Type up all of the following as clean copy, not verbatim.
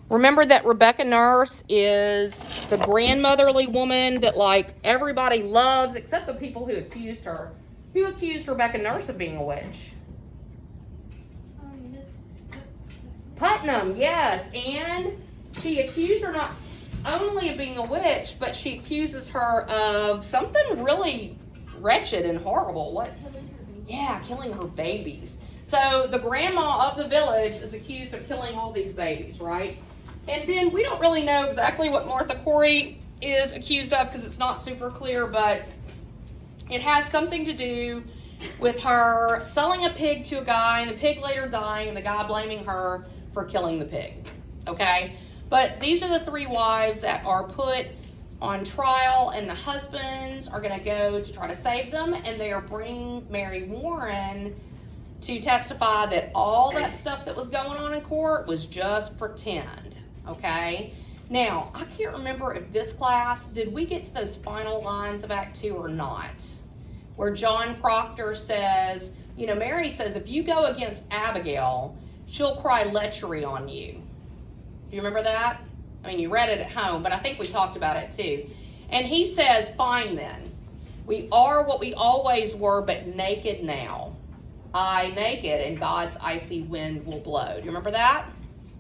Remember that Rebecca Nurse is the grandmotherly woman that, like, everybody loves except the people who accused her. Who accused Rebecca Nurse of being a witch? Putnam, yes. And she accused her not only of being a witch, but she accuses her of something really wretched and horrible. What? Yeah, killing her babies. So the grandma of the village is accused of killing all these babies, right? And then we don't really know exactly what Martha Corey is accused of because it's not super clear, but it has something to do with her selling a pig to a guy and the pig later dying and the guy blaming her for killing the pig. Okay? But these are the three wives that are put on trial, and the husbands are going to go to try to save them, and they are bringing Mary Warren to testify that all that stuff that was going on in court was just pretend. Okay? Now, I can't remember if this class, did we get to those final lines of Act 2 or not? Where John Proctor says, you know, Mary says, if you go against Abigail, she'll cry lechery on you. Do you remember that? I mean, you read it at home, but I think we talked about it too. And he says, fine then. We are what we always were, but naked now. I naked, and God's icy wind will blow. Do you remember that?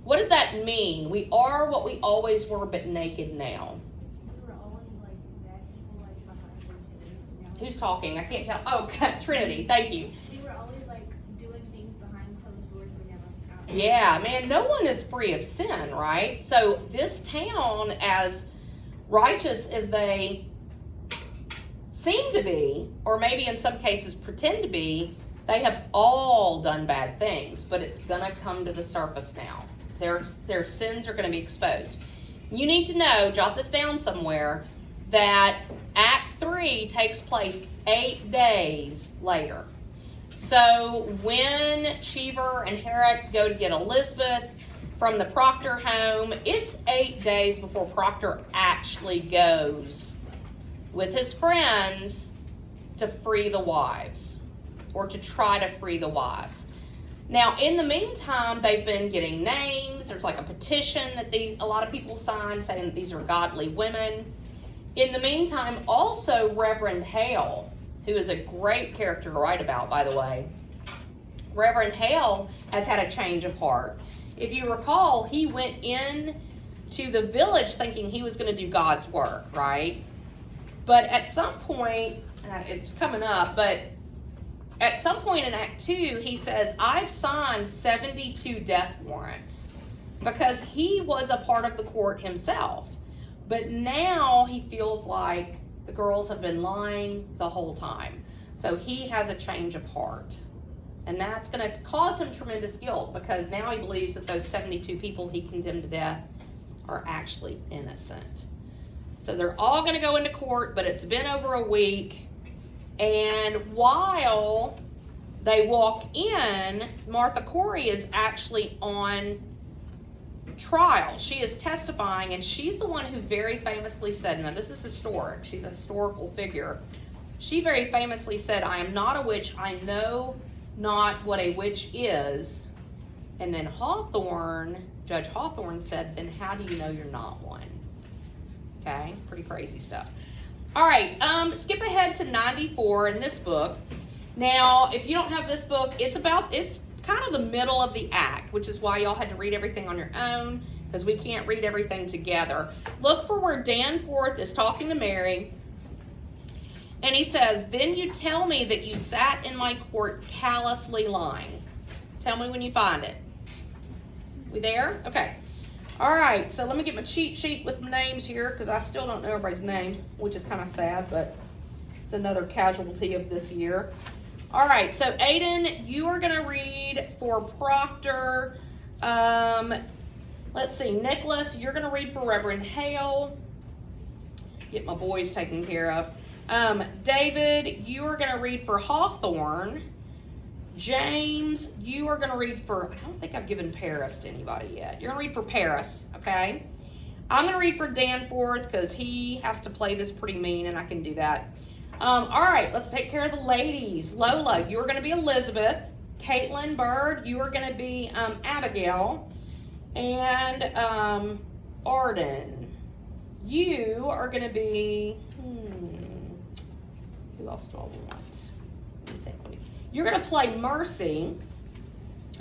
What does that mean? We are what we always were, but naked now. We were always like bad people, like behind those doors. Who's talking? I can't tell. Oh, Trinity, thank you. We were always like doing things behind closed doors when never was out. Yeah, man, no one is free of sin, right? So this town, as righteous as they seem to be, or maybe in some cases pretend to be, they have all done bad things, but it's gonna come to the surface now. Their sins are gonna be exposed. You need to know, jot this down somewhere, that Act 3 takes place 8 days later. So when Cheever and Herrick go to get Elizabeth from the Proctor home, it's 8 days before Proctor actually goes with his friends to free the wives, or to try to free the wives. Now, in the meantime, they've been getting names. There's like a petition that a lot of people signed saying that these are godly women. In the meantime, also Reverend Hale, who is a great character to write about, by the way. Reverend Hale has had a change of heart. If you recall, he went in to the village thinking he was going to do God's work, right? But at some point, it's coming up, but at some point in Act 2, he says, I've signed 72 death warrants, because he was a part of the court himself. But now he feels like the girls have been lying the whole time. So he has a change of heart. And that's going to cause him tremendous guilt, because now he believes that those 72 people he condemned to death are actually innocent. So they're all going to go into court, but it's been over a week. And while they walk in, Martha Corey is actually on trial. She is testifying, and she's the one who very famously said, now this is historic, she's a historical figure. She very famously said, I am not a witch, I know not what a witch is. And then Judge Hawthorne said, then how do you know you're not one? Okay, pretty crazy stuff. All right, skip ahead to 94 in this book. Now, if you don't have this book, it's kind of the middle of the act, which is why y'all had to read everything on your own, because we can't read everything together. Look for where Danforth is talking to Mary, and he says, then you tell me that you sat in my court callously lying. Tell me when you find it. We there? Okay. All right, so let me get my cheat sheet with names here, because I still don't know everybody's names, which is kind of sad, but it's another casualty of this year. All right, so Aiden, you are going to read for Proctor. Let's see, Nicholas, you're going to read for Reverend Hale. Get my boys taken care of. David, you are going to read for Hawthorne. James, you are going to read for, I don't think I've given Paris to anybody yet. You're going to read for Paris, okay? I'm going to read for Danforth because he has to play this pretty mean, and I can do that. All right, let's take care of the ladies. Lola, you are going to be Elizabeth. Caitlin Bird, you are going to be Abigail. And Arden, you are going to be, who else do I want? Let me think. You're going to play Mercy,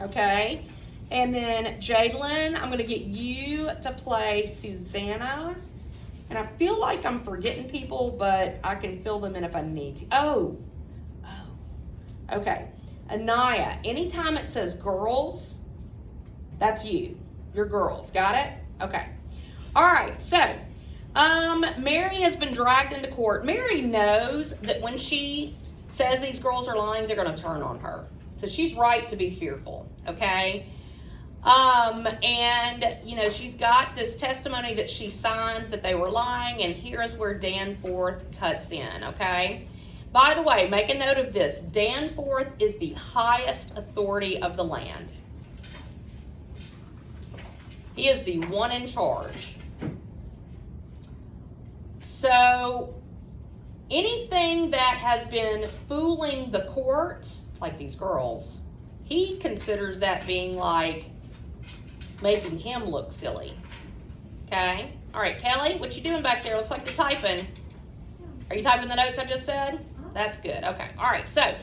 okay? And then Jalen, I'm going to get you to play Susanna. And I feel like I'm forgetting people, but I can fill them in if I need to. Oh, okay. Anaya, anytime it says girls, that's you. You're girls. Got it? Okay. All right. So, Mary has been dragged into court. Mary knows that when she says these girls are lying, they're going to turn on her. So she's right to be fearful. Okay. And you know, she's got this testimony that she signed that they were lying, and here's where Danforth cuts in. Okay. By the way, make a note of this. Danforth is the highest authority of the land. He is the one in charge. So anything that has been fooling the court, like these girls, he considers that being like making him look silly. Okay? All right, Kelly, what you doing back there? Looks like you're typing. Are you typing the notes I just said? That's good. Okay. All right. So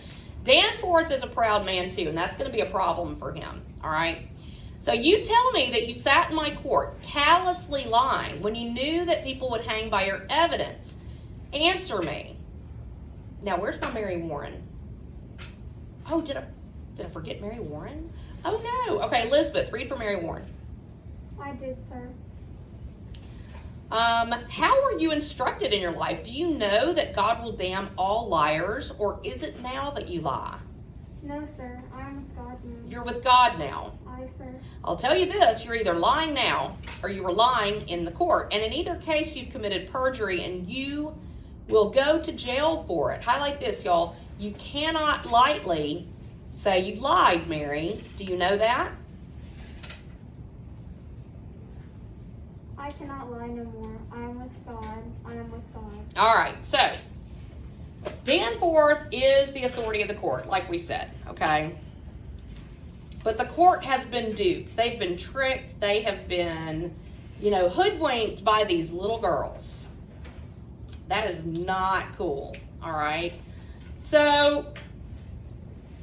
Danforth is a proud man too, and that's going to be a problem for him. All right. So you tell me that you sat in my court callously lying when you knew that people would hang by your evidence. Answer me. Now, where's my Mary Warren? Oh, did I forget Mary Warren? Oh no. Okay, Elizabeth, read for Mary Warren. I did, sir. How were you instructed in your life? Do you know that God will damn all liars, or is it now that you lie? No, sir. I am with God now. You're with God now. Aye, sir. I'll tell you this, you're either lying now or you were lying in the court. And in either case, you've committed perjury and you will go to jail for it. Highlight this, y'all. You cannot lightly say you lied, Mary. Do you know that? I cannot lie no more. I am with God. I am with God. All right, so Danforth is the authority of the court, like we said, okay? But the court has been duped. They've been tricked. They have been, hoodwinked by these little girls. That is not cool, all right? So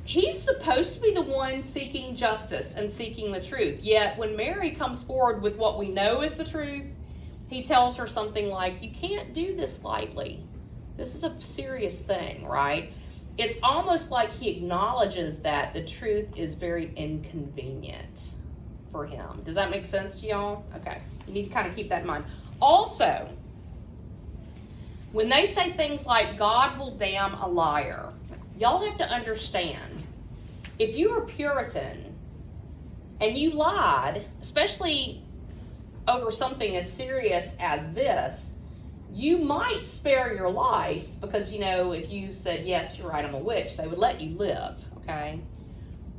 he's supposed to be the one seeking justice and seeking the truth. Yet when Mary comes forward with what we know is the truth, he tells her something like, you can't do this lightly. This is a serious thing, right? It's almost like he acknowledges that the truth is very inconvenient for him. Does that make sense to y'all? Okay. You need to kind of keep that in mind. Also, when they say things like God will damn a liar, y'all have to understand, if you are Puritan and you lied, especially over something as serious as this, you might spare your life because, if you said, yes, you're right, I'm a witch, they would let you live, okay?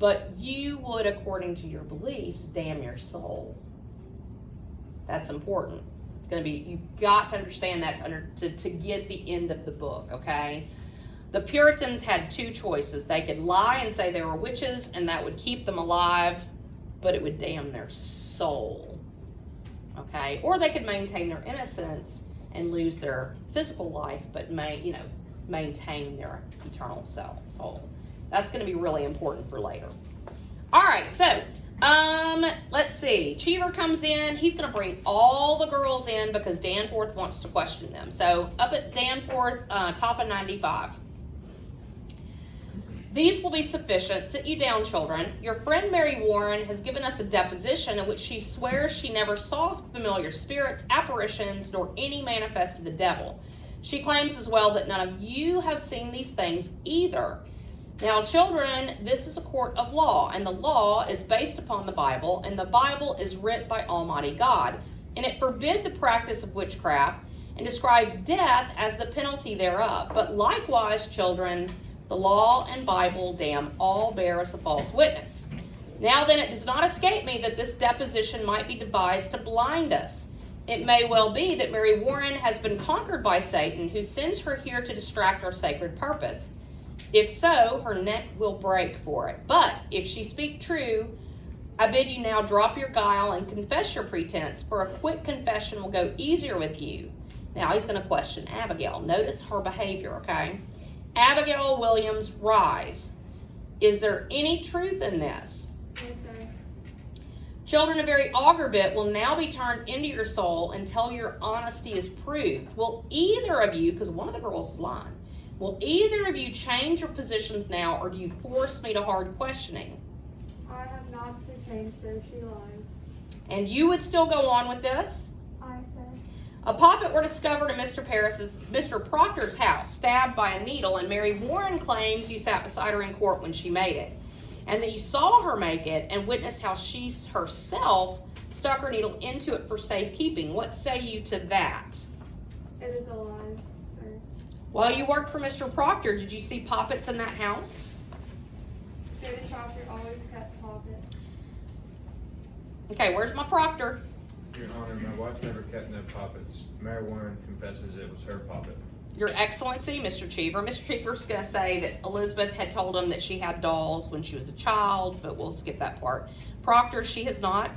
But you would, according to your beliefs, damn your soul. That's important. It's going to be, you've got to understand that to get the end of the book, okay? The Puritans had two choices. They could lie and say they were witches, and that would keep them alive, but it would damn their soul, okay? Or they could maintain their innocence and lose their physical life, but maintain their eternal soul. That's going to be really important for later. All right, so let's see. Cheever comes in. He's going to bring all the girls in because Danforth wants to question them. So up at Danforth, top of 95. These will be sufficient. Sit you down, children. Your friend Mary Warren has given us a deposition in which she swears she never saw familiar spirits, apparitions, nor any manifest of the devil. She claims as well that none of you have seen these things either. Now, children, this is a court of law, and the law is based upon the Bible, and the Bible is writ by Almighty God, and it forbid the practice of witchcraft and described death as the penalty thereof. But likewise, children, the law and Bible damn all bear us a false witness. Now then, it does not escape me that this deposition might be devised to blind us. It may well be that Mary Warren has been conquered by Satan, who sends her here to distract our sacred purpose. If so, her neck will break for it. But if she speak true, I bid you now drop your guile and confess your pretense, for a quick confession will go easier with you. Now he's going to question Abigail. Notice her behavior, okay? Abigail Williams, rise. Is there any truth in this? No, sir. Children of very augur bit will now be turned into your soul until your honesty is proved. Will either of you, because one of the girls is lying, will either of you change your positions now, or do you force me to hard questioning? I have not to change, sir. She lies. And you would still go on with this? I, sir. A poppet were discovered in Mr. Proctor's house, stabbed by a needle, and Mary Warren claims you sat beside her in court when she made it, and that you saw her make it and witnessed how she herself stuck her needle into it for safekeeping. What say you to that? It is a lie, sir. While you worked for Mr. Proctor, did you see poppets in that house? David Proctor always kept poppet. Okay, where's my Proctor? Your Honor, my wife never kept no poppets. Mary Warren confesses it was her poppet. Your Excellency, Mr. Cheever. Mr. Cheever's going to say that Elizabeth had told him that she had dolls when she was a child, but we'll skip that part. Proctor, she has not.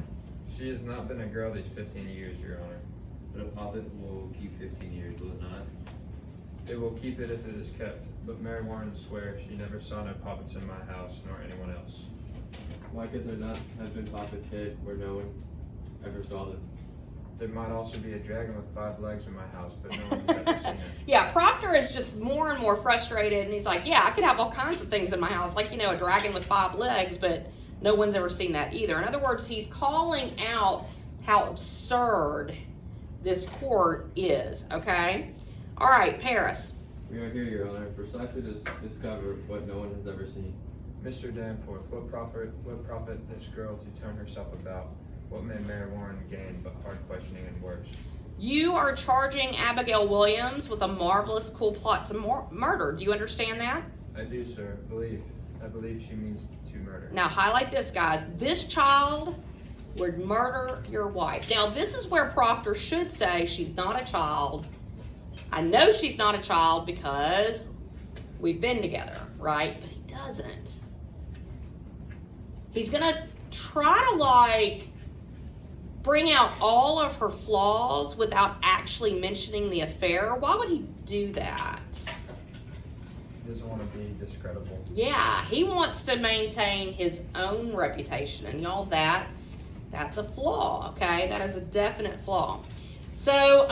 She has not been a girl these 15 years, Your Honor. But a poppet will keep 15 years, will it not? It will keep it if it is kept, but Mary Warren swears she never saw no poppets in my house nor anyone else. Why could there not have been poppets hid where no one ever saw them? There might also be a dragon with 5 legs in my house, but no one has ever seen it. Yeah, Proctor is just more and more frustrated, and he's like, yeah, I could have all kinds of things in my house, like, a dragon with 5 legs, but no one's ever seen that either. In other words, he's calling out how absurd this court is, okay? All right, Paris. We are here, Your Honor, precisely to discover what no one has ever seen. Mr. Danforth, what profit this girl to turn herself about? What may Mary Warren gain but hard questioning and worse? You are charging Abigail Williams with a marvelous, cool plot to murder. Do you understand that? I do, sir. I believe she means to murder. Now, highlight this, guys. This child would murder your wife. Now, this is where Proctor should say she's not a child. I know she's not a child because we've been together, right? But he doesn't. He's going to try to, bring out all of her flaws without actually mentioning the affair. Why would he do that? He doesn't want to be discreditable. Yeah, he wants to maintain his own reputation, and y'all, that's a flaw, okay? That is a definite flaw. So,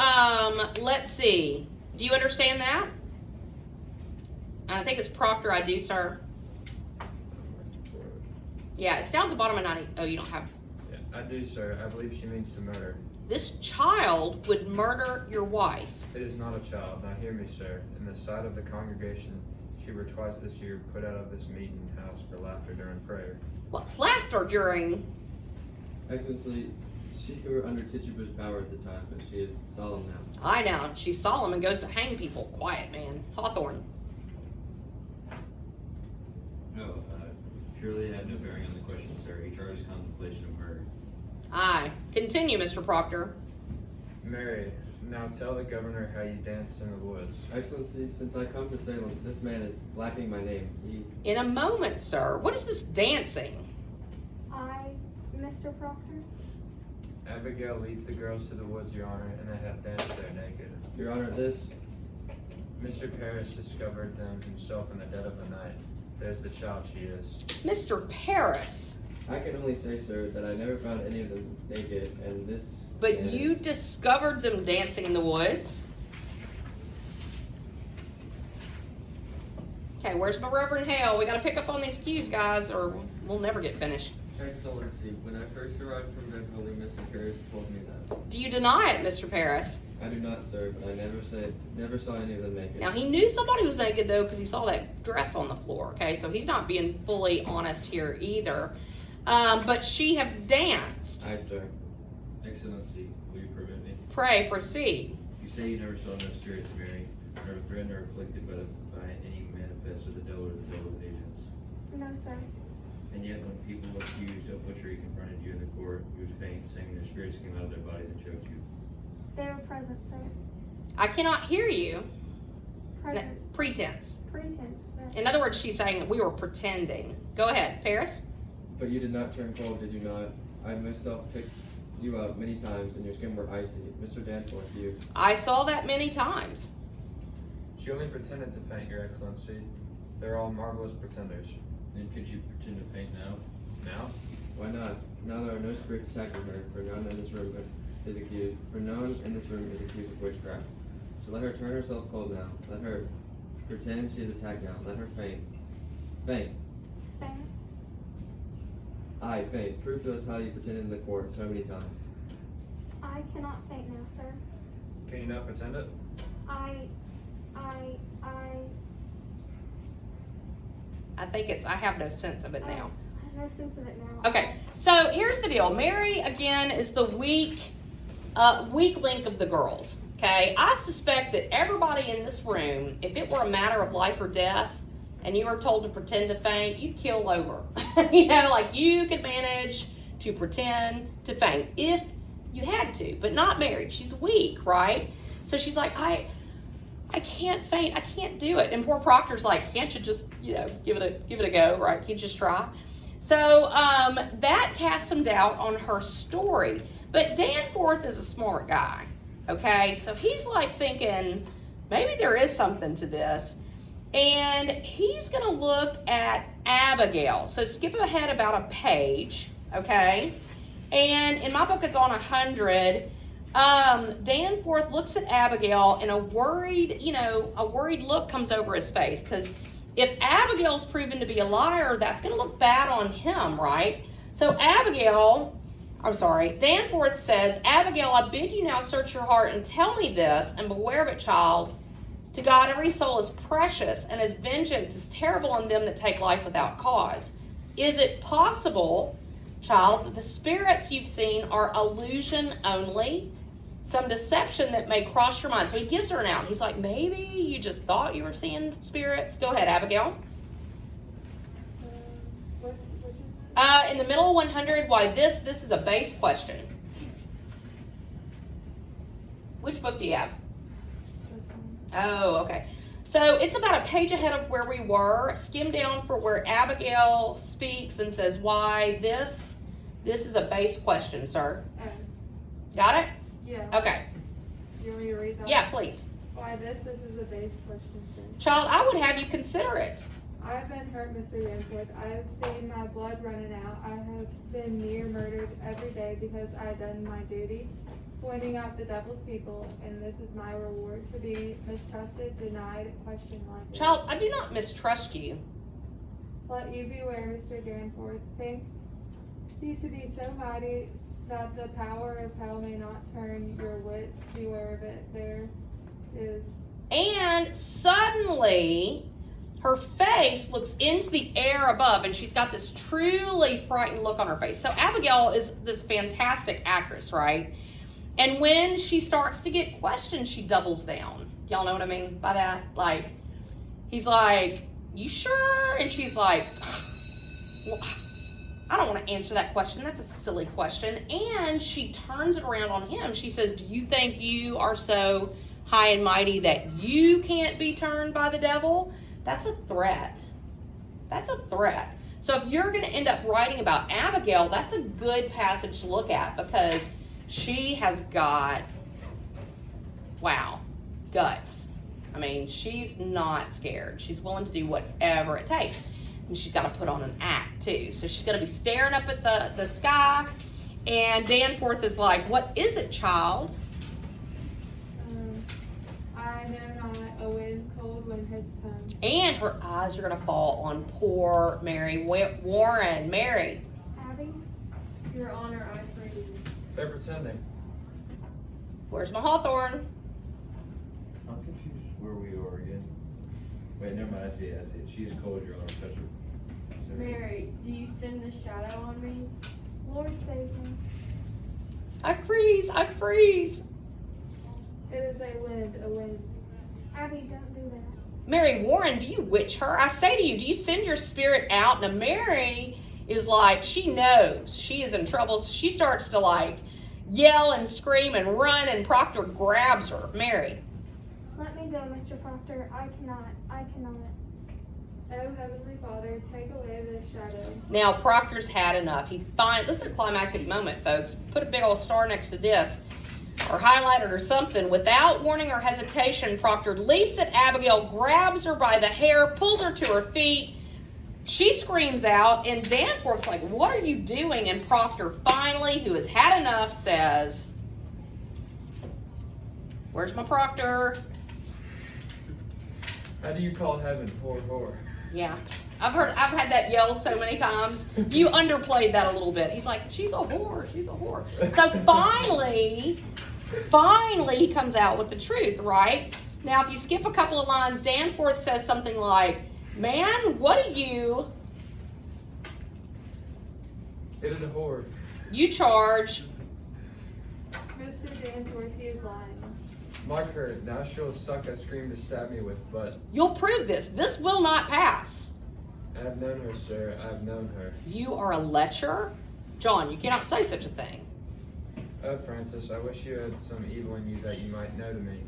let's see. Do you understand that? I think it's Proctor, I do, sir. Yeah, it's down at the bottom of 90. Oh, you don't have. Yeah, I do, sir. I believe she means to murder. This child would murder your wife. It is not a child. Now hear me, sir. In the sight of the congregation, she were twice this year put out of this meeting house for laughter during prayer. What, laughter during? Excellency, she were under Tituba's power at the time, but she is solemn now. I know. She's solemn and goes to hang people. Quiet, man. Hawthorne. No, surely it had no bearing on the question, sir. He charges contemplation of murder. Aye. Continue, Mr. Proctor. Mary, now tell the governor how you danced in the woods. Excellency, since I come to Salem, this man is blacking my name. In a moment, sir. What is this dancing? Mr. Proctor? Abigail leads the girls to the woods, Your Honor, and they have danced there naked. Your Honor, this... Mr. Parrish discovered them himself in the dead of the night. There's the child she is. Mr. Paris. I can only say, sir, that I never found any of them naked, and this... But is... you discovered them dancing in the woods. Okay, where's my Reverend Hale? We gotta pick up on these cues, guys, or we'll never get finished. Excellency, when I first arrived from Beverly, Mr. Paris told me that. Do you deny it, Mr. Paris? I do not, sir, but I never saw any of them naked. Now, he knew somebody was naked, though, because he saw that dress on the floor, okay? So he's not being fully honest here either. But she have danced. Aye, sir. Excellency, will you permit me? Pray, proceed. You say you never saw no spirits, Mary, nor threatened or afflicted by any manifest of the devil or the devil's agents. No, sir. And yet when people accused of butchery confronted you in the court, you would faint, saying their spirits came out of their bodies and choked you. They were present, sir. I cannot hear you. Presence. Pretense. Pretense, sir. In other words, she's saying we were pretending. Go ahead, Paris. But you did not turn cold, did you not? I myself picked you up many times, and your skin were icy. Mr. Danforth, you. I saw that many times. She only pretended to faint, Your Excellency. They're all marvelous pretenders. And could you pretend to faint now? Now? Why not? Now there are no spirits attacking her, for none in this room is accused. For no one in this room is accused of witchcraft. So let her turn herself cold now. Let her pretend she is attacked now. Let her faint. Faint. Faint. Aye, faint. Prove to us how you pretended in the court so many times. I cannot faint now, sir. Can you not pretend it? I think it's, I have no sense of it now. I have no sense of it now. Okay, so here's the deal. Mary, again, is the weak link of the girls, okay? I suspect that everybody in this room, if it were a matter of life or death, and you were told to pretend to faint, you'd keel over. You know, like you could manage to pretend to faint if you had to, but not Mary. She's weak, right? So she's like, I can't faint. I can't do it. And poor Proctor's like, can't you just, you know, give it a go, right? Can't you just try? So that casts some doubt on her story. But Danforth is a smart guy, okay? So he's like thinking, maybe there is something to this. And he's going to look at Abigail. So skip ahead about a page, okay? And in my book, it's on 100. Danforth looks at Abigail, and a worried look comes over his face. Because if Abigail's proven to be a liar, that's going to look bad on him, right? So Danforth says, Abigail, I bid you now search your heart and tell me this, and beware of it, child. To God, every soul is precious, and his vengeance is terrible on them that take life without cause. Is it possible, child, that the spirits you've seen are illusion only? Some deception that may cross your mind. So he gives her an out. He's like, maybe you just thought you were seeing spirits. Go ahead, Abigail. In the middle of 100, why this is a base question. Which book do you have? Oh, okay. So it's about a page ahead of where we were. Skim down for where Abigail speaks and says why this is a base question, sir. Got it? Yeah. Okay. You want me to read that? Yeah, please. Why this is a base question, sir. Child, I would have you consider it. I have been hurt, Mr. Danforth. I have seen my blood running out. I have been near murdered every day because I have done my duty, pointing out the devil's people, and this is my reward, to be mistrusted, denied, questioned like this. Child, I do not mistrust you. Let you beware, Mr. Danforth. Think you to be so mighty that the power of hell may not turn your wits. Beware of it. There is. And suddenly, her face looks into the air above, and she's got this truly frightened look on her face. So Abigail is this fantastic actress, right? And when she starts to get questioned, she doubles down. Y'all know what I mean by that? Like, he's like, you sure? And she's like, well, I don't want to answer that question. That's a silly question. And she turns it around on him. She says, do you think you are so high and mighty that you can't be turned by the devil? That's a threat. That's a threat. So if you're going to end up writing about Abigail, that's a good passage to look at because she has got, wow, guts. I mean, she's not scared. She's willing to do whatever it takes. And she's got to put on an act, too. So she's going to be staring up at the sky. And Danforth is like, what is it, child? I know not, a wind cold wind has come. And her eyes are going to fall on poor Mary Warren. Mary. Abby? Your Honor, I freeze. They're pretending. Where's my hawthorn? I'm confused where we are again. Wait, never mind, I see it. She is cold, Your Honor, touch her. Mary, do you send this shadow on me? Lord save me. I freeze. It is a wind. Abby, don't do that. Mary Warren, do you witch her? I say to you, do you send your spirit out? Now Mary is like, she knows she is in trouble. So she starts to like yell and scream and run, and Proctor grabs her. Mary. Let me go, Mr. Proctor. I cannot. Oh, Heavenly Father, take away this shadow. Now, Proctor's had enough. This is a climactic moment, folks. Put a big old star next to this, or highlight it or something. Without warning or hesitation, Proctor leaps at Abigail, grabs her by the hair, pulls her to her feet. She screams out, and Danforth's like, what are you doing? And Proctor finally, who has had enough, says, where's my Proctor? How do you call heaven whore? Yeah, I've had that yelled so many times. You underplayed that a little bit. He's like, she's a whore. So finally he comes out with the truth, right? Now, if you skip a couple of lines, Danforth says something like, man, what do you... It is a whore. You charge. Mr. Danforth, he is lying. Mark her, thou shalt suck a scream to stab me with, but You'll prove this. This will not pass. I have known her, sir. I have known her. You are a lecher? John, you cannot say such a thing. Oh, Francis, I wish you had some evil in you that you might know to me.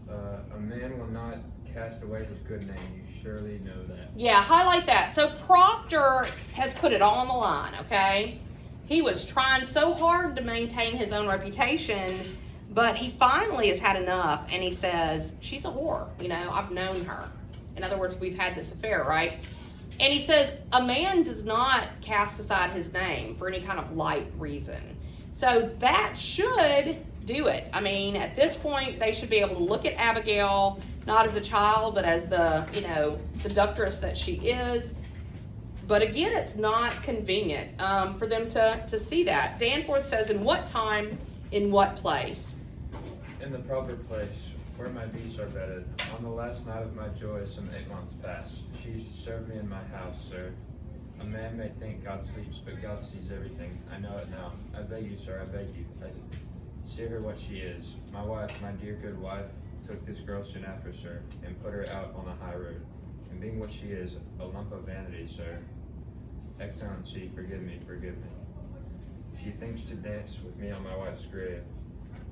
A man will not cast away his good name. You surely know that. Yeah, highlight that. So Proctor has put it all on the line, okay? He was trying so hard to maintain his own reputation, but he finally has had enough, and he says, she's a whore. I've known her. In other words, we've had this affair, right? And he says, a man does not cast aside his name for any kind of light reason. So that should do it. I mean, at this point, they should be able to look at Abigail, not as a child, but as the, seductress that she is. But again, it's not convenient for them to see that. Danforth says, in what time, in what place? In the proper place, where my beasts are bedded. On the last night of my joy, some 8 months past, she used to serve me in my house, sir. A man may think God sleeps, but God sees everything. I know it now. I beg you, sir, I beg you. See her what she is. My wife, my dear good wife, took this girl soon after, sir, and put her out on the high road. And being what she is, a lump of vanity, sir. Excellency, forgive me. She thinks to dance with me on my wife's grave.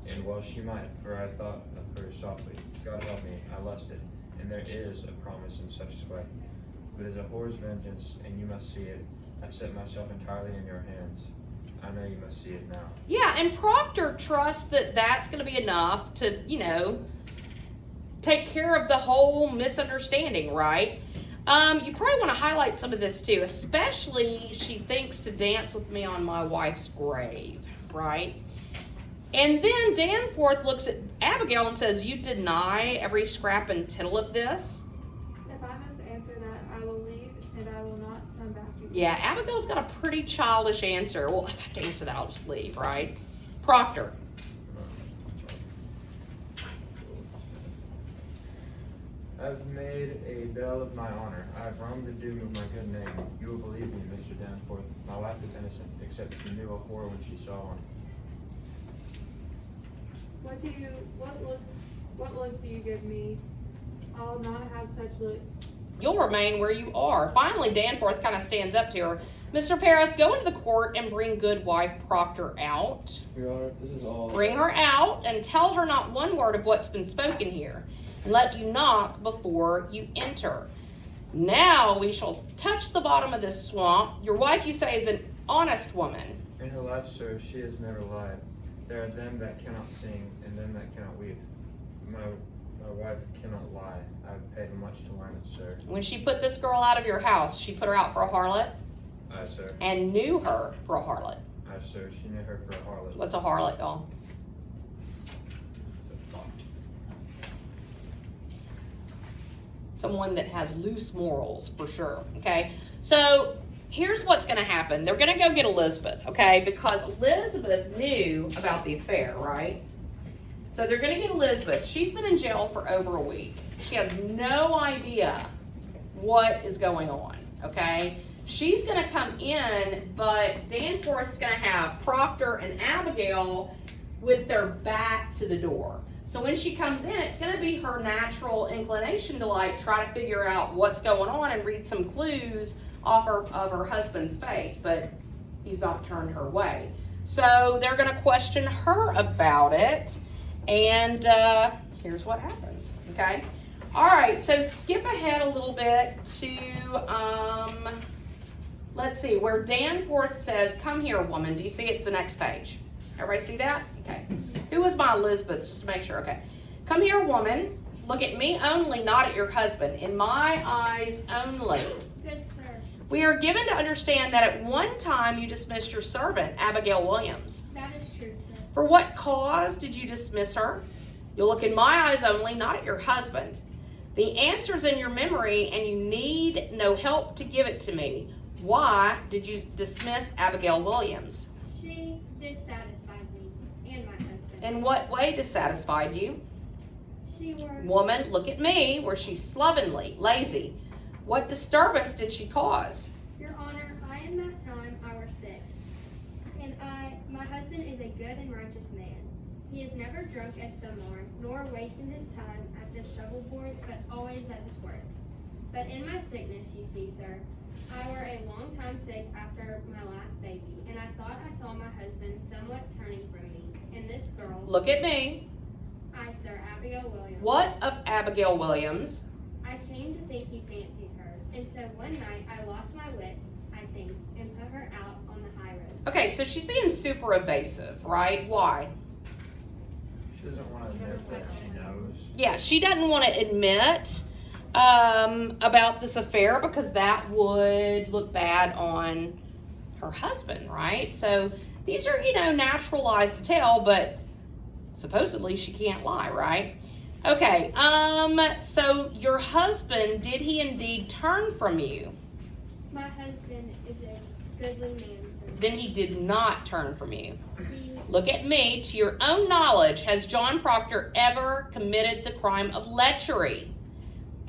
And well she might, for I thought of her softly. God help me, I lusted, and there is a promise in such way. But it is a whore's vengeance, and you must see it. I set myself entirely in your hands. I know you must see it now. Yeah, and Proctor trusts that that's going to be enough to, take care of the whole misunderstanding, right? You probably want to highlight some of this too, especially she thinks to dance with me on my wife's grave, right? And then Danforth looks at Abigail and says, you deny every scrap and tittle of this? If I must answer that, I will leave and I will not come back again. Yeah, Abigail's got a pretty childish answer. Well, if I have to answer that, I'll just leave, right? Proctor. I've made a bell of my honor. I have wronged the doom of my good name. You will believe me, Mr. Danforth. My wife is innocent, except she knew a whore when she saw one. What look do you give me? I'll not have such looks. You'll remain where you are. Finally, Danforth kind of stands up to her. Mr. Paris, go into the court and bring good wife Proctor out. Your Honor, this is all. Bring her out and tell her not one word of what's been spoken here. And let you knock before you enter. Now we shall touch the bottom of this swamp. Your wife, you say, is an honest woman. In her life, sir, she has never lied. There are them that cannot sing, and them that cannot weep. My wife cannot lie. I have paid much to learn it, sir. When she put this girl out of your house, she put her out for a harlot Aye, sir. and knew her for a harlot. Aye, sir. She knew her for a harlot. What's a harlot, y'all? Someone that has loose morals, for sure, okay? So here's what's gonna happen. They're gonna go get Elizabeth, okay? Because Elizabeth knew about the affair, right? So they're gonna get Elizabeth. She's been in jail for over a week. She has no idea what is going on, okay? She's gonna come in, but Danforth's gonna have Proctor and Abigail with their back to the door. So when she comes in, it's gonna be her natural inclination to try to figure out what's going on and read some clues off of her husband's face, but he's not turned her way. So they're gonna question her about it, and here's what happens, okay? All right, so skip ahead a little bit to, let's see, where Danforth says, "Come here, woman." Do you see it's the next page? Everybody see that? Okay. Who was my Elizabeth, just to make sure? Okay. "Come here, woman. Look at me only, not at your husband. In my eyes only." Good sir. We are given to understand that at one time you dismissed your servant, Abigail Williams. That is true, sir. For what cause did you dismiss her? You'll look in my eyes only, not at your husband. The answer's in your memory, and you need no help to give it to me. Why did you dismiss Abigail Williams? She dissatisfied me and my husband. In what way dissatisfied you? She were Woman, look at me, where she's slovenly, lazy. What disturbance did she cause? Your Honor, in that time I were sick, and my husband is a good and righteous man. He is never drunk as some are, nor wasted his time at the shovel board, but always at his work. But in my sickness, you see, sir, I were a long time sick after my last baby, and I thought I saw my husband somewhat turning from me. And this girl, Look at me. I, sir, Abigail Williams. What of Abigail Williams? I came to think he fancied her, and so one night I lost my wits, I think, and put her out on the high road. Okay, so she's being super evasive, right? Why? She doesn't want to admit that she knows. Yeah, she doesn't want to admit about this affair because that would look bad on her husband, right? So these are, natural lies to tell, but supposedly she can't lie, right? Okay, so your husband, did he indeed turn from you? My husband is a goodly man, sir. Then he did not turn from you. He, Look at me. To your own knowledge, has John Proctor ever committed the crime of lechery?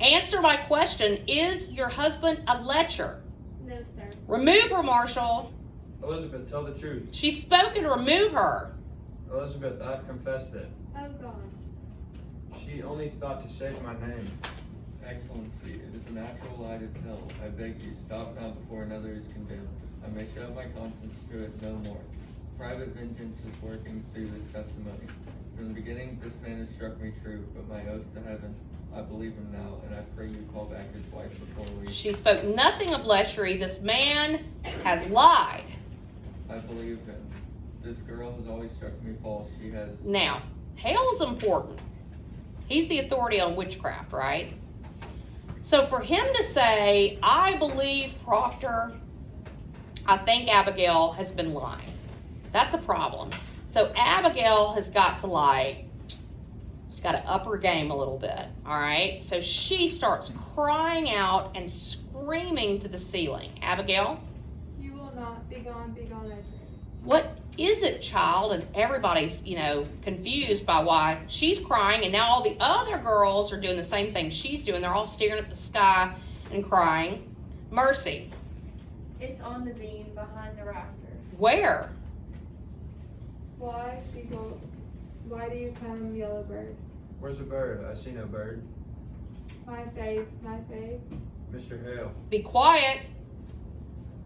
Answer my question. Is your husband a lecher? no, sir. Remove her, Marshall. Elizabeth, tell the truth. She's spoken. Remove her. Elizabeth, I've confessed it. Oh, God. She only thought to save my name. Excellency, it is a natural lie to tell. I beg you, stop now before another is condemned. I may shut my conscience to it no more. Private vengeance is working through this testimony. From the beginning, this man has struck me true, but my oath to heaven, I believe him now, and I pray you call back his wife before we... She spoke nothing of lechery. This man has lied. I believe him. This girl has always struck me false. She has... Now, Hale is important. He's the authority on witchcraft, right? So for him to say, I believe Proctor, I think Abigail has been lying. That's a problem. So Abigail has got to she's got to up her game a little bit, all right? So she starts crying out and screaming to the ceiling. Abigail, You will not. Be gone, I say. what is it, child? And everybody's, confused by why she's crying, and now all the other girls are doing the same thing she's doing. They're all staring at the sky and crying. Mercy, It's on the beam behind the rafter. where? Why, she gulps. Why do you come, yellow bird? Where's the bird? I see no bird. My face, my face. Mr. Hale, Be quiet.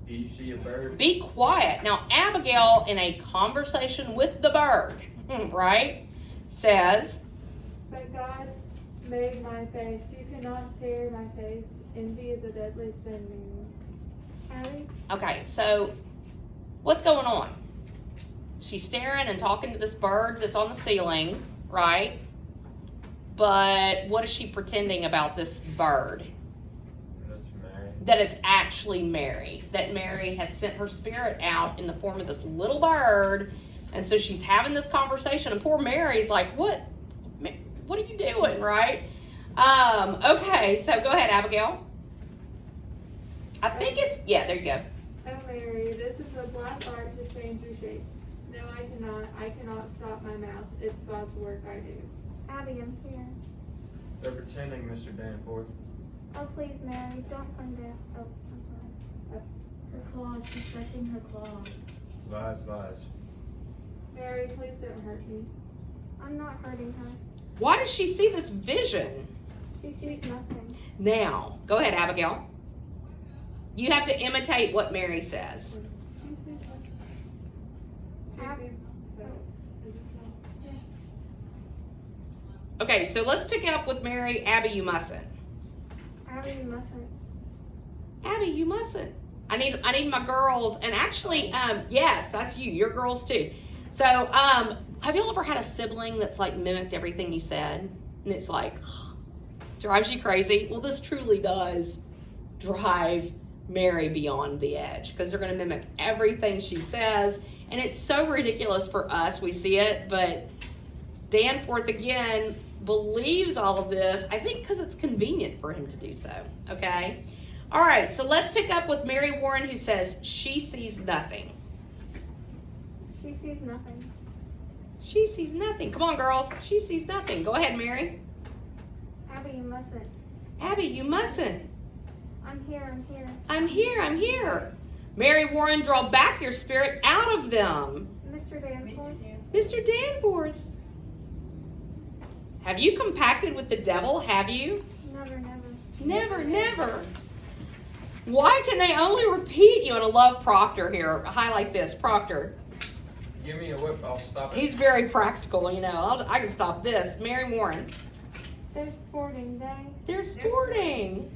do you see a bird? Be quiet. Now, Abigail, in a conversation with the bird, right, says, But God made my face. You cannot tear my face. Envy is a deadly sin, Mary. Allie? okay, so what's going on? She's staring and talking to this bird that's on the ceiling, right? But what is she pretending about this bird? That's Mary. That it's actually Mary. That Mary has sent her spirit out in the form of this little bird. And so she's having this conversation, and poor Mary's like, what are you doing, right? Okay, so go ahead, Abigail. I think it's, yeah, there you go. Oh, Mary, this is a black art to change your shape. No, I cannot stop my mouth. It's God's work I do. Abby, I'm here. They're pretending, Mr. Danforth. Oh, please, Mary, don't come down. Oh, I'm sorry. Her claws, she's stretching her claws. Lies, lies. Mary, please don't hurt me. I'm not hurting her. Why does she see this vision? She sees nothing. Now, go ahead, Abigail. You have to imitate what Mary says. She sees what? She Ab- sees that. Is it so? Okay, so let's pick up with Mary. Abby, you mustn't. Abby, you mustn't. Abby, you mustn't. I need my girls, and actually, yes, that's you. Your girls too. So, have you all ever had a sibling that's like mimicked everything you said, and it's like drives you crazy? Well, this truly does drive Mary beyond the edge because they're going to mimic everything she says, and it's so ridiculous for us. We see it, but Danforth again believes all of this. I think because it's convenient for him to do so. Okay. All right, so let's pick up with Mary Warren, who says she sees nothing. She sees nothing. She sees nothing. Come on, girls. She sees nothing. Go ahead, Mary. Abby, you mustn't. Abby, you mustn't. I'm here, I'm here. I'm here, I'm here. Mary Warren, draw back your spirit out of them. Mr. Danforth. Mr. Danforth. Have you compacted with the devil? Have you? Never, never. Never, never. Why can they only repeat you? And I love Proctor here. Highlight this, Proctor. Give me a whip, I'll stop it. He's very practical, you know. I can stop this. Mary Warren. They're sporting, they. They're sporting.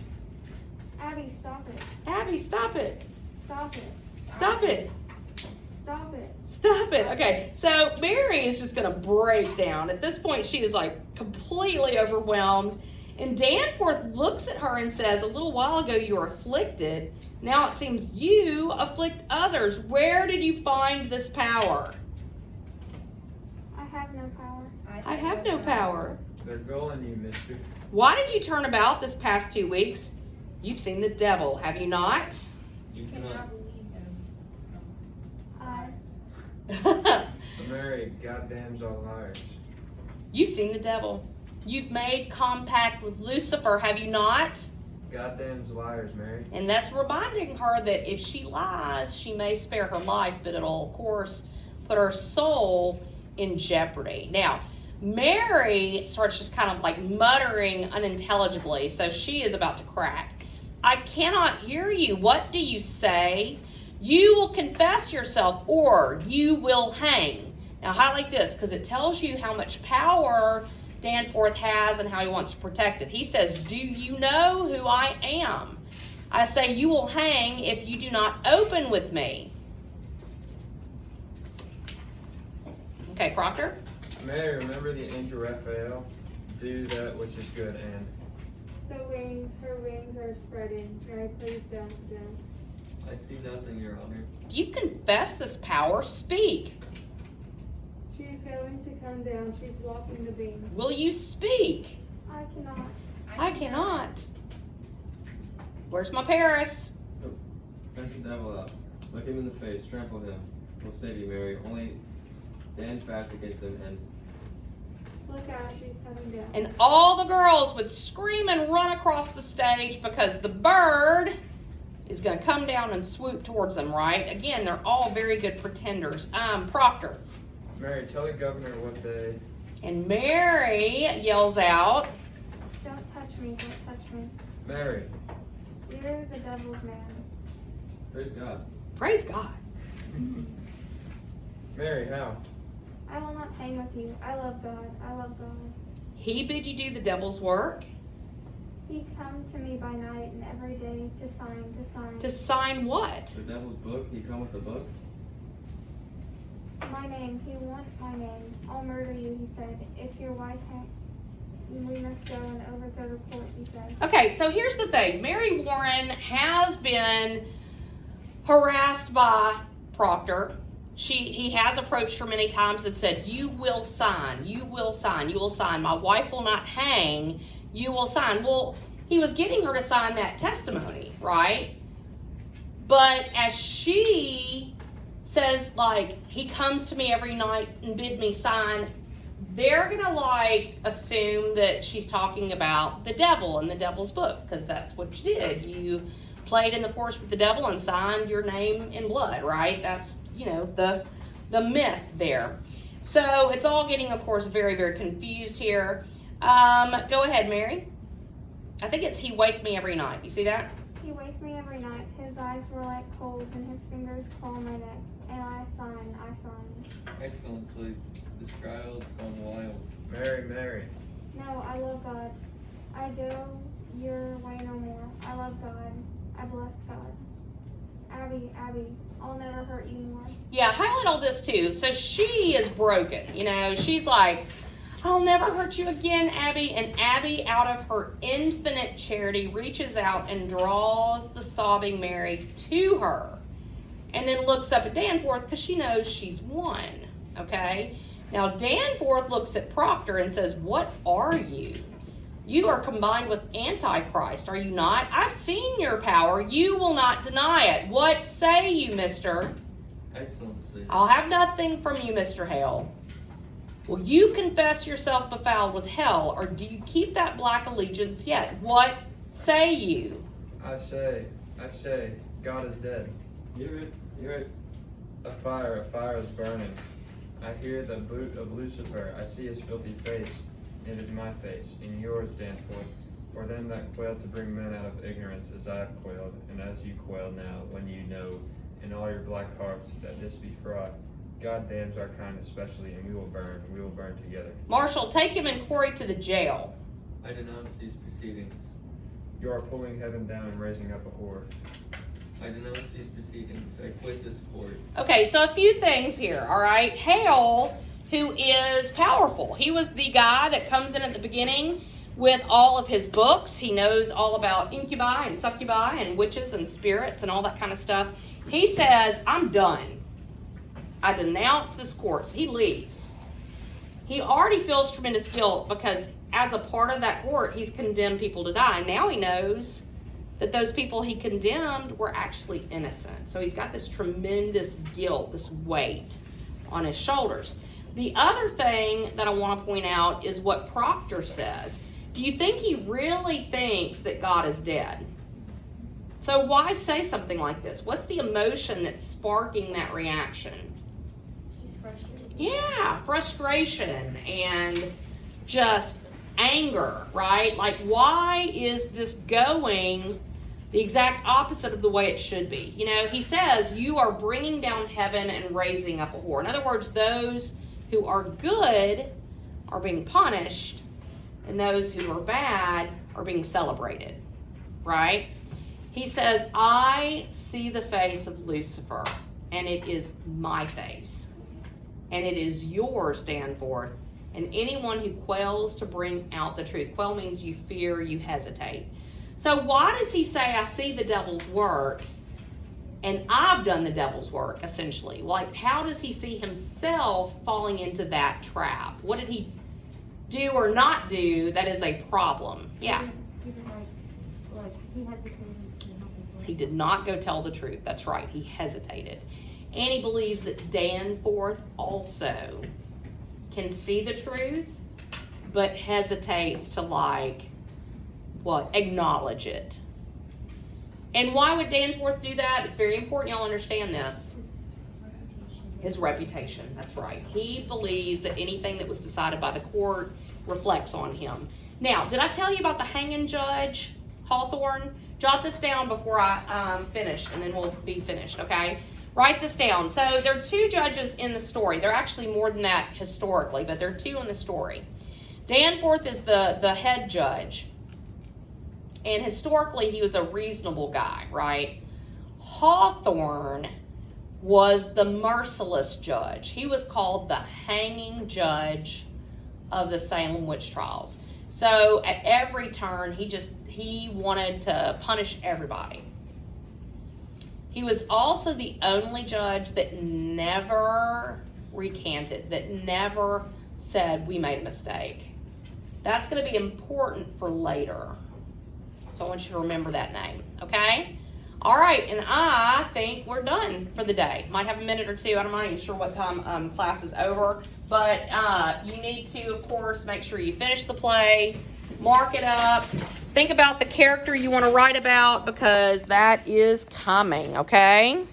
Abby, stop it. Abby, stop it. Stop it. Stop it. Stop it. Stop it. Okay, so Mary is just going to break down. At this point, she is like completely overwhelmed. And Danforth looks at her and says, a little while ago you were afflicted. Now it seems you afflict others. Where did you find this power? I have no power. I have no power. They're gulling you, mister. Why did you turn about this past 2 weeks? You've seen the devil, have you not? You cannot. Mary, goddamns all liars. You've seen the devil. You've made compact with Lucifer, have you not? Goddamns liars, Mary. And that's reminding her that if she lies, she may spare her life, but it'll, of course, put her soul in jeopardy. Now, Mary starts just kind of like muttering unintelligibly, so she is about to crack. I cannot hear you. What do you say? You will confess yourself, or you will hang. Now, highlight this, because it tells you how much power Danforth has and how he wants to protect it. He says, do you know who I am? I say you will hang if you do not open with me. Okay, Proctor? Mary, remember the angel Raphael? Do that which is good and... The wings, her wings are spreading. Mary, please don't. I see nothing, Your Honor. Do you confess this power? Speak. She's going to come down. She's walking the beam. Will you speak? I cannot. I cannot. Where's my Paris? Press the devil out. Look him in the face. Trample him. We'll save you, Mary. Only stand fast against him and... Look out, she's coming down. And all the girls would scream and run across the stage because the bird is going to come down and swoop towards them, right? Again, they're all very good pretenders. Proctor. Mary, tell the governor what they... And Mary yells out, Don't touch me. Don't touch me. Mary. You're the devil's man. praise God. praise God. Mary, how? I will not hang with you. I love God. I love God. He bid you do the devil's work. He come to me by night and every day to sign. To sign what? The devil's book, he come with the book. My name. He want my name. I'll murder you, he said. If your wife we must go and overthrow the court, he said. Okay, so here's the thing. Mary Warren has been harassed by Proctor. He has approached her many times and said, you will sign, you will sign, you will sign. My wife will not hang, you will sign. Well, he was getting her to sign that testimony, right? But as she says, like, he comes to me every night and bid me sign, they're gonna like assume that she's talking about the devil and the devil's book, because that's what you did. You played in the forest with the devil and signed your name in blood, right? That's, you know, the myth there. So it's all getting, of course, very, very confused here. Go ahead, Mary. I think it's he wake me every night. You see that? He waked me every night. His eyes were like coals and his fingers claw my neck. And I sign. Excellency, this child's gone wild. Mary, Mary. No, I love God. I go your way no more. I love God. I bless God. Abby, I'll never hurt you more. Yeah, highlight all this too. So she is broken. You know, she's like, I'll never hurt you again, Abby. And Abby, out of her infinite charity, reaches out and draws the sobbing Mary to her. And then looks up at Danforth because she knows she's won. Okay? Now, Danforth looks at Proctor and says, what are you? You are combined with Antichrist, are you not? I've seen your power. You will not deny it. What say you, mister? Excellency. I'll have nothing from you, Mr. Hale. Will you confess yourself befouled with hell, or do you keep that black allegiance yet? What say you? I say, God is dead. You're it. A fire is burning. I hear the boot of Lucifer. I see his filthy face. It is my face, and yours, Danforth. For them that quail to bring men out of ignorance, as I have quailed, and as you quail now, when you know in all your black hearts that this be fraud. God damns our kind especially, and we will burn together. Marshal, take him and Corey to the jail. I denounce these proceedings. You are pulling heaven down and raising up a whore. I denounce these proceedings. I quit this court. Okay, so a few things here, all right? Hale, who is powerful. He was the guy that comes in at the beginning with all of his books. He knows all about incubi and succubi and witches and spirits and all that kind of stuff. He says, I'm done. I denounce this court. So he leaves. He already feels tremendous guilt because as a part of that court, he's condemned people to die. And now he knows that those people he condemned were actually innocent. So he's got this tremendous guilt, this weight on his shoulders. The other thing that I want to point out is what Proctor says. Do you think he really thinks that God is dead? So why say something like this? What's the emotion that's sparking that reaction? He's frustrated. Yeah, frustration and just anger, right? Like, why is this going the exact opposite of the way it should be? You know, he says, you are bringing down heaven and raising up a whore. In other words, those who are good are being punished, and those who are bad are being celebrated, right? He says, I see the face of Lucifer, and it is my face, and it is yours, Danforth, and anyone who quails to bring out the truth. Quail means you fear, you hesitate. So why does he say, I see the devil's work, and I've done the devil's work, essentially? Like, how does he see himself falling into that trap? What did he do or not do that is a problem? Yeah. He did like he hesitated to help his wife. He did not go tell the truth. That's right. He hesitated. And he believes that Danforth also can see the truth, but hesitates to acknowledge it. And why would Danforth do that? It's very important y'all understand this. His reputation, that's right. He believes that anything that was decided by the court reflects on him. Now, did I tell you about the hanging judge, Hawthorne? Jot this down before I finish, and then we'll be finished, okay? Write this down. So there are two judges in the story. There are actually more than that historically, but there are two in the story. Danforth is the head judge. And historically, he was a reasonable guy, right? Hawthorne was the merciless judge. He was called the hanging judge of the Salem witch trials. So at every turn, he wanted to punish everybody. He was also the only judge that never recanted, that never said, we made a mistake. That's going to be important for later. So I want you to remember that name, okay? All right, and I think we're done for the day. Might have a minute or two. I'm not even sure what time class is over. But you need to, of course, make sure you finish the play, mark it up, think about the character you want to write about because that is coming, okay?